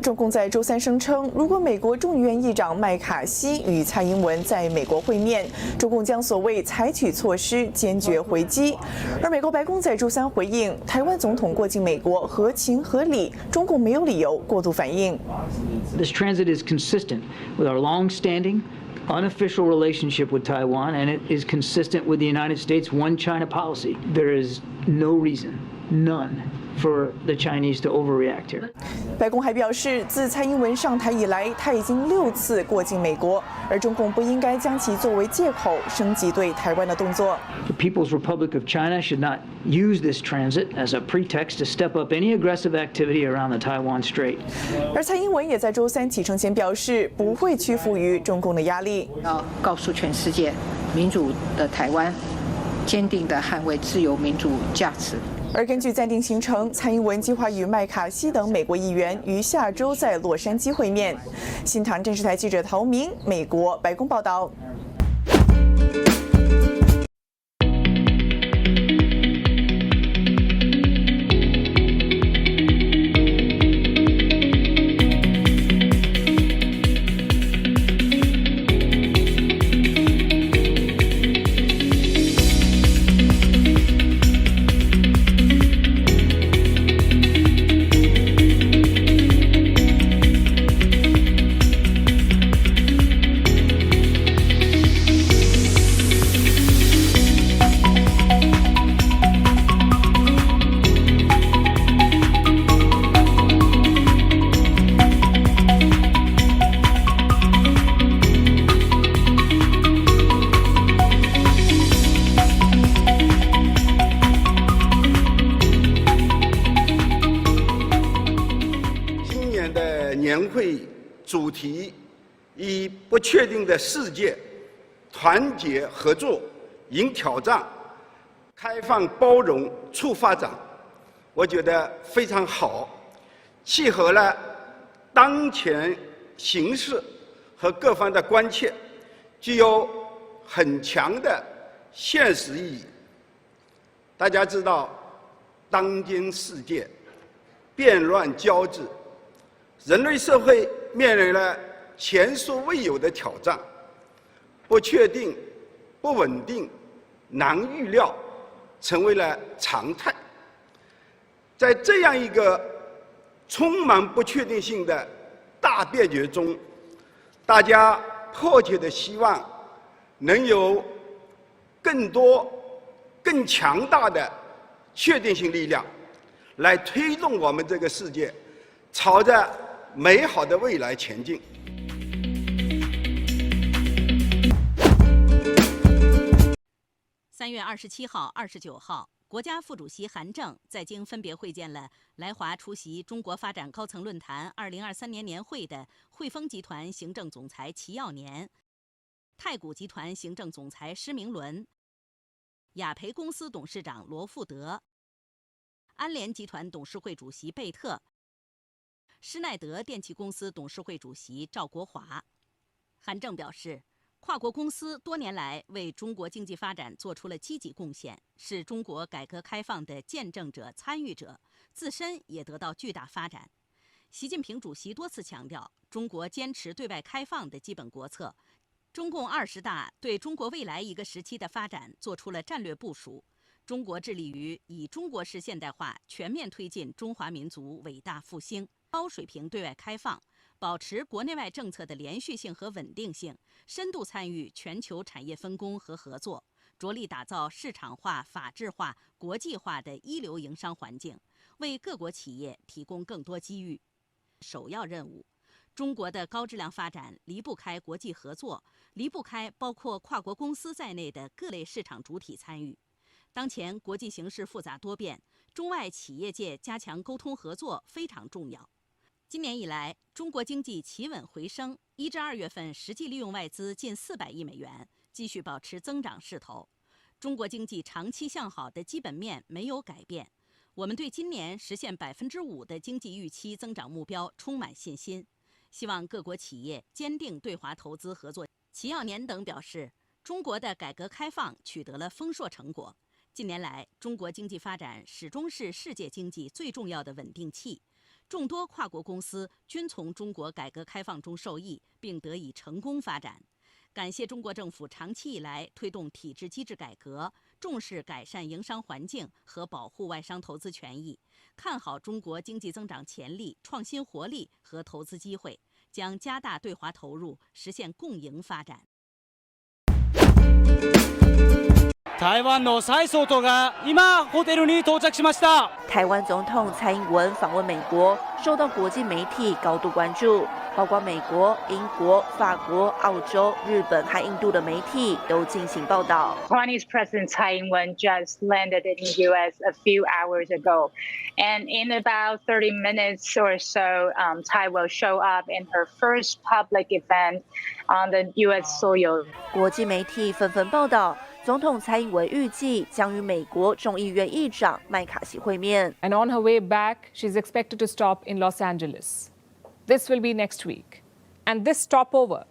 中共在周三声称，如果美国众议院议长麦卡锡与蔡英文在美国会面，中共将所谓采取措施坚决回击。而美国白宫在周三回应，台湾总统过境美国合情合理，中共没有理由过度反应。This transit is consistent with our long-standing unofficial relationship with Taiwan, and it is consistent with the United States One China policy. There is no reason, none, for the Chinese to overreact here. 白宫还表示，自蔡英文上台以来，他已经6次过境美国，而中共不应该将其作为借口升级对台湾的动作。The People's Republic of China should not use this transit as a pretext to step up any aggressive activity around the Taiwan Strait. 而蔡英文也在周三启程前表示，不会屈服于中共的压力。要告诉全世界，民主的台湾坚定地捍卫自由民主价值。而根据暂定行程，蔡英文计划与麦卡锡等美国议员于下周在洛杉矶会面。新唐电视台记者陶明，美国白宫报道。年会主题以不确定的世界，团结合作，迎挑战，开放包容促发展，我觉得非常好，契合了当前形势和各方的关切，具有很强的现实意义。大家知道，当今世界变乱交织，人类社会面临了前所未有的挑战，不确定、不稳定、难预料，成为了常态。在这样一个充满不确定性的大变局中，大家迫切地希望能有更多、更强大的确定性力量，来推动我们这个世界朝着美好的未来前进。3月27号、29号，国家副主席韩正在京分别会见了来华出席中国发展高层论坛2023年年会的汇丰集团行政总裁齐耀年、太古集团行政总裁施明伦、雅培公司董事长罗富德、安联集团董事会主席贝特、施耐德电气公司董事会主席赵国华。韩正表示，跨国公司多年来为中国经济发展做出了积极贡献，是中国改革开放的见证者、参与者，自身也得到巨大发展。习近平主席多次强调，中国坚持对外开放的基本国策，中共20大对中国未来一个时期的发展做出了战略部署。中国致力于以中国式现代化全面推进中华民族伟大复兴，高水平对外开放，保持国内外政策的连续性和稳定性，深度参与全球产业分工和合作，着力打造市场化、法治化、国际化的一流营商环境，为各国企业提供更多机遇。首要任务，中国的高质量发展离不开国际合作，离不开包括跨国公司在内的各类市场主体参与。当前国际形势复杂多变，中外企业界加强沟通合作非常重要。今年以来，中国经济企稳回升，1至2月份实际利用外资近400亿美元，继续保持增长势头。中国经济长期向好的基本面没有改变，我们对今年实现5%的经济预期增长目标充满信心。希望各国企业坚定对华投资合作。齐耀年等表示，中国的改革开放取得了丰硕成果。近年来，中国经济发展始终是世界经济最重要的稳定器。众多跨国公司均从中国改革开放中受益，并得以成功发展。感谢中国政府长期以来推动体制机制改革，重视改善营商环境和保护外商投资权益，看好中国经济增长潜力、创新活力和投資機會，將加大對華投入，實現共贏發展。台湾の蔡総統が今ホテルに到着しました。台湾总统蔡英文访问美国，受到国际媒体高度关注，包括美国、英国、法国、澳洲、日本和印度的媒体都进行报道。Taiwanese President Tsai Ing-wen just landed in the U.S. a few hours ago, and in about 30 minutes or so, Tsai will show up in her first public event on the U.S. soil. 国际媒体纷纷报道。总统蔡英文预计将与美国众议院议长麦卡锡会面。And on her way back, she's expected to stop in Los Angeles. This will be next week. And this stopover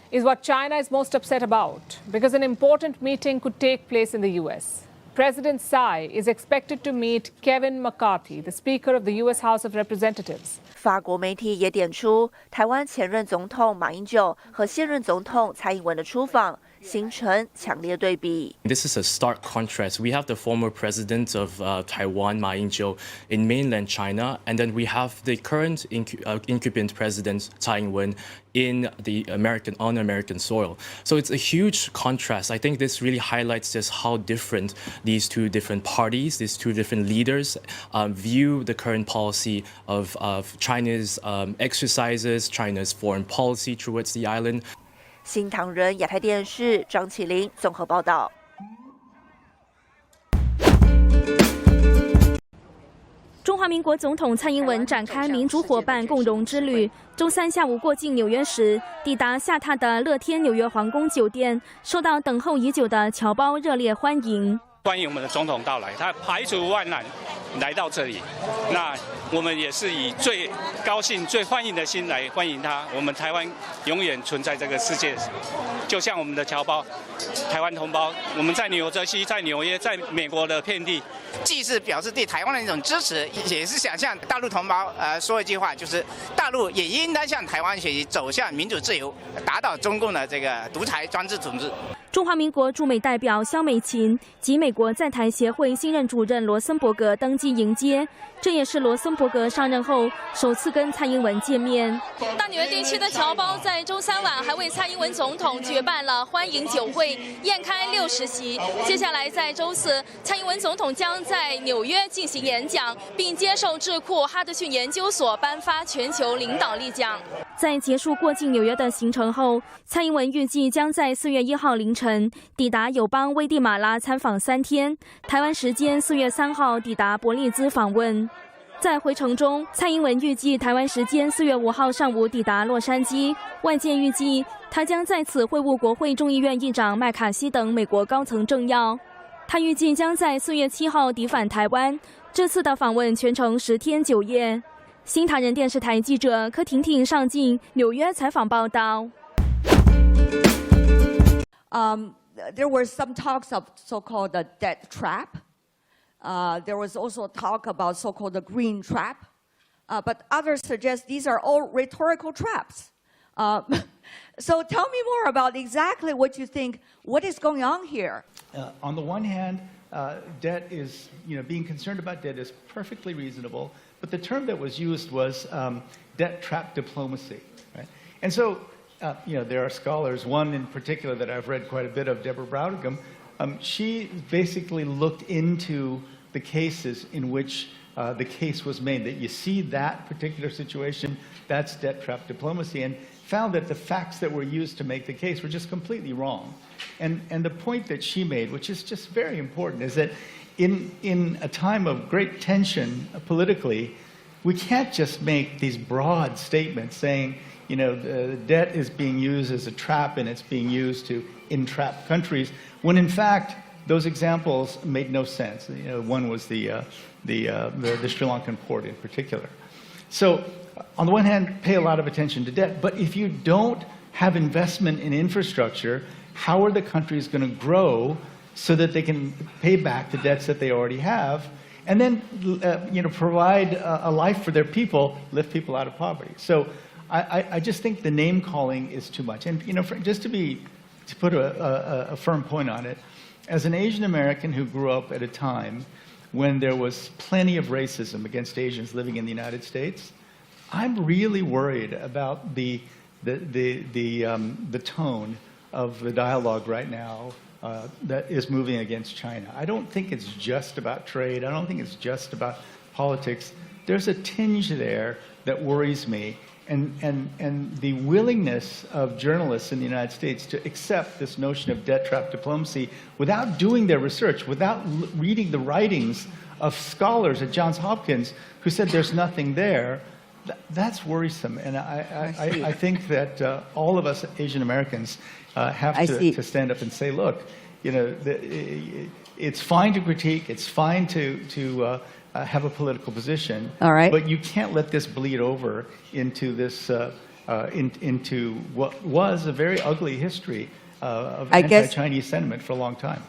is what China is most upset about, because an important meeting could take place in the U.S. President Tsai is expected to meet Kevin McCarthy, the Speaker of the U.S. House of Representatives. 法国媒体也点出，台湾前任总统马英九和现任总统蔡英文的出访，形成强烈对比。This is a stark contrast. We have the former president of Taiwan, Ma Ying-jeou, in mainland China, and then we have the current incumbent president, Tsai Ing-wen, in the on American soil. So it's a huge contrast. I think this really highlights just how different these two different parties, these two different leaders view the current policy of China's exercises, China's foreign policy towards the island. 新唐人亚太电视张启麟综合报道。中华民国总统蔡英文展开民主伙伴共荣之旅，周三下午过境纽约时，抵达下榻的乐天纽约皇宫酒店，受到等候已久的侨胞热烈欢迎。欢迎我们的总统到来，他排除万难来到这里，那我们也是以最高兴、最欢迎的心来欢迎他。我们台湾永远存在这个世界，就像我们的侨胞、台湾同胞，我们在纽泽西、在纽约、在美国的遍地，既是表示对台湾的一种支持，也是想向大陆同胞说一句话，就是大陆也应当向台湾学习，走向民主自由，打倒中共的这个独裁专制统治。中华民国驻美代表萧美琴及美国在台协会新任主任罗森伯格登基迎接，这也是罗森伯格上任后首次跟蔡英文见面。大纽约地区的侨胞在周三晚还为蔡英文总统举办了欢迎酒会，宴开60席。接下来在周四，蔡英文总统将在纽约进行演讲，并接受智库哈德逊研究所颁发全球领导力奖。在结束过境纽约的行程后，蔡英文预计将在4月1号凌晨抵达友邦危地马拉参访3天，台湾时间4月3号抵达伯利兹访问。在回程中，蔡英文预计台湾时间4月5号上午抵达洛杉矶，外界预计他将在此会晤国会众议院议长麦卡锡等美国高层政要。他预计将在4月7号抵返台湾，这次的访问全程10天9夜。新唐人电视台记者柯婷婷上镜纽约采访报道。There were some talks of so-called the debt trap. There was also talk about so-called the green trap. But others suggest these are all rhetorical traps. So tell me more about exactly what you think, what is going on here? On the one hand, debt is, being concerned about debt is perfectly reasonable, but the term that was used was debt trap diplomacy, right? And so, there are scholars, one in particular that I've read quite a bit of, Deborah Brautigam, she basically looked into the cases in which the case was made, that you see that particular situation, that's debt trap diplomacy, and found that the facts that were used to make the case were just completely wrong. And the point that she made, which is just very important, is that in a time of great tension politically, we can't just make these broad statements saying, the debt is being used as a trap and it's being used to entrap countries, when in fact those examples made no sense. One was the Sri Lankan port in particular. So on the one hand, pay a lot of attention to debt, but if you don't have investment in infrastructure, how are the countries going to grow so that they can pay back the debts that they already have? and then provide a life for their people, lift people out of poverty. So I just think the name calling is too much. And just to put a firm point on it, as an Asian American who grew up at a time when there was plenty of racism against Asians living in the United States, I'm really worried about the tone of the dialogue right now that is moving against China. I don't think it's just about trade. I don't think it's just about politics. There's a tinge there that worries me. And the willingness of journalists in the United States to accept this notion of debt trap diplomacy without doing their research, without reading the writings of scholars at Johns Hopkins who said there's nothing there, that's worrisome. And I think that all of us Asian Americans have to stand up and say, look, it's fine to critique, it's fine to have a political position, all right, but you can't let this bleed over into this into what was a very ugly history of anti-Chinese sentiment for a long time.